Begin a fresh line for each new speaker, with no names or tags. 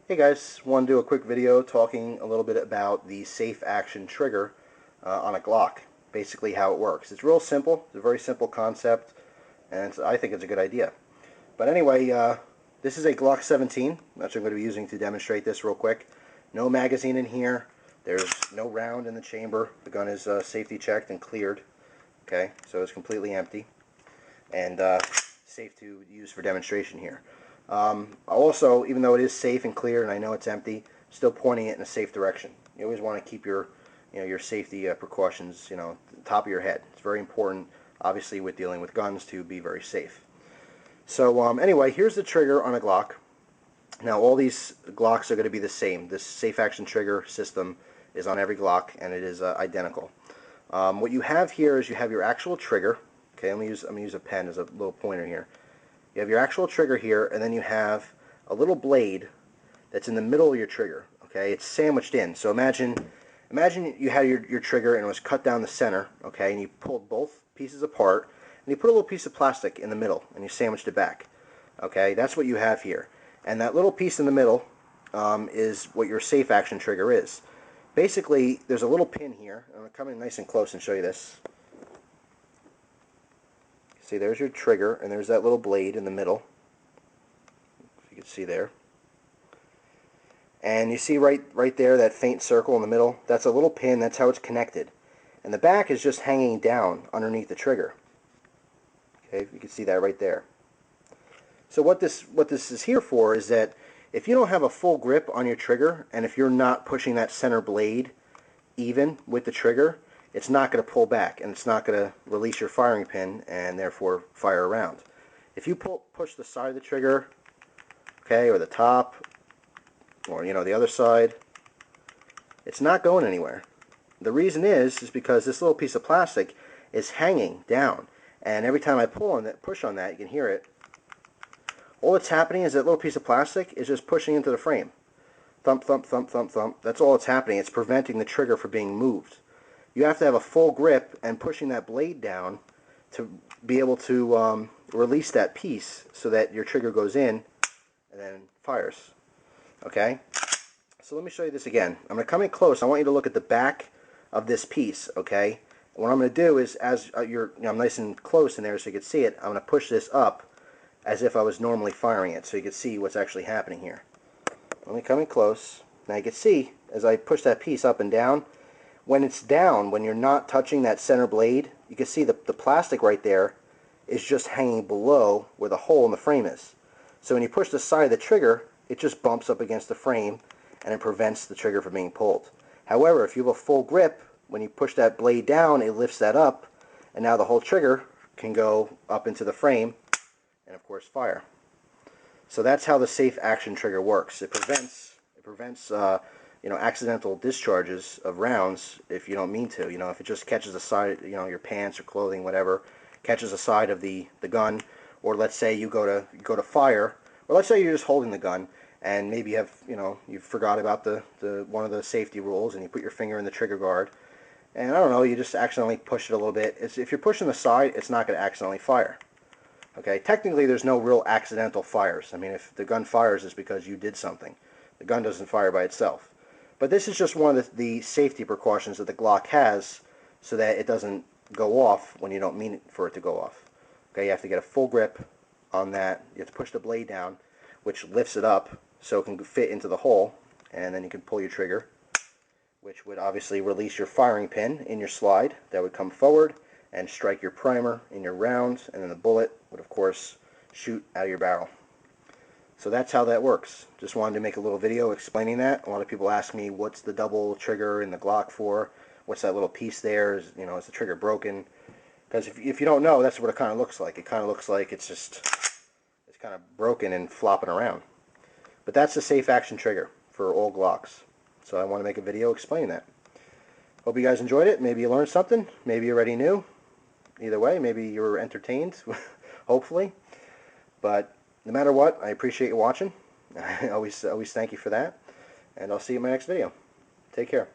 Hey guys, want to do a quick video talking a little bit about the safe action trigger on a Glock. Basically how it works. It's real simple. It's a very simple concept, and I think it's a good idea. But anyway, this is a Glock 17. That's what I'm going to be using to demonstrate this real quick. No magazine in here. There's no round in the chamber. The gun is safety checked and cleared. Okay, so it's completely empty and safe to use for demonstration here. Also, even though it is safe and clear and I know it's empty, still pointing it in a safe direction. You always want to keep your your safety precautions at the top of your head. It's very important, obviously, with dealing with guns to be very safe. So anyway, here's the trigger on a Glock. Now all these Glocks are going to be the same. This safe action trigger system is on every Glock and it is identical. What you have here is you have your actual trigger. Okay, I'm going to use a pen as a little pointer here. You have your actual trigger here, and then you have a little blade that's in the middle of your trigger. Okay, it's sandwiched in. So imagine you had your trigger and it was cut down the center. Okay, and you pulled both pieces apart, and you put a little piece of plastic in the middle, and you sandwiched it back. Okay, that's what you have here. And that little piece in the middle is what your safe action trigger is. Basically, there's a little pin here. I'm going to come in nice and close and show you this. See, there's your trigger, and there's that little blade in the middle. If you can see there. And you see right there, that faint circle in the middle? That's a little pin. That's how it's connected. And the back is just hanging down underneath the trigger. Okay, you can see that right there. So what this is here for is that if you don't have a full grip on your trigger, and if you're not pushing that center blade even with the trigger, it's not going to pull back, and it's not going to release your firing pin and therefore fire a round. If you push the side of the trigger, okay, or the top, or the other side, it's not going anywhere. The reason is because this little piece of plastic is hanging down, and every time I push on that, you can hear it. All that's happening is that little piece of plastic is just pushing into the frame. Thump, thump, thump, thump, thump. That's all that's happening. It's preventing the trigger from being moved. You have to have a full grip and pushing that blade down to be able to release that piece so that your trigger goes in and then fires. Okay? So let me show you this again. I'm going to come in close. I want you to look at the back of this piece. Okay? And what I'm going to do is, as I'm nice and close in there so you can see it, I'm going to push this up as if I was normally firing it so you can see what's actually happening here. Let me come in close. Now you can see as I push that piece up and down, when it's down, when you're not touching that center blade, you can see the plastic right there is just hanging below where the hole in the frame is. So when you push the side of the trigger, it just bumps up against the frame and it prevents the trigger from being pulled. However, if you have a full grip, when you push that blade down, it lifts that up, and now the whole trigger can go up into the frame and, of course, fire. So that's how the safe action trigger works. It prevents accidental discharges of rounds if you don't mean to. If it just catches the side, your pants or clothing, whatever, catches the side of the gun, or let's say you go to fire, or let's say you're just holding the gun and maybe you forgot about the one of the safety rules and you put your finger in the trigger guard, and I don't know, you just accidentally push it a little bit. If you're pushing the side, it's not going to accidentally fire. Okay, technically there's no real accidental fires. I mean, if the gun fires, it's because you did something. The gun doesn't fire by itself. But this is just one of the safety precautions that the Glock has so that it doesn't go off when you don't mean for it to go off. Okay, you have to get a full grip on that. You have to push the blade down, which lifts it up so it can fit into the hole, and then you can pull your trigger, which would obviously release your firing pin in your slide. That would come forward and strike your primer in your rounds, and then the bullet would, of course, shoot out of your barrel. So that's how that works. Just wanted to make a little video explaining that. A lot of people ask me, what's the double trigger in the Glock for? What's that little piece there? Is the trigger broken? Because if you don't know, that's what it kind of looks like. It kind of looks like it's kind of broken and flopping around. But that's the safe action trigger for all Glocks. So I want to make a video explaining that. Hope you guys enjoyed it. Maybe you learned something. Maybe you already knew. Either way, maybe you were entertained, hopefully. But no matter what, I appreciate you watching. I always thank you for that. And I'll see you in my next video. Take care.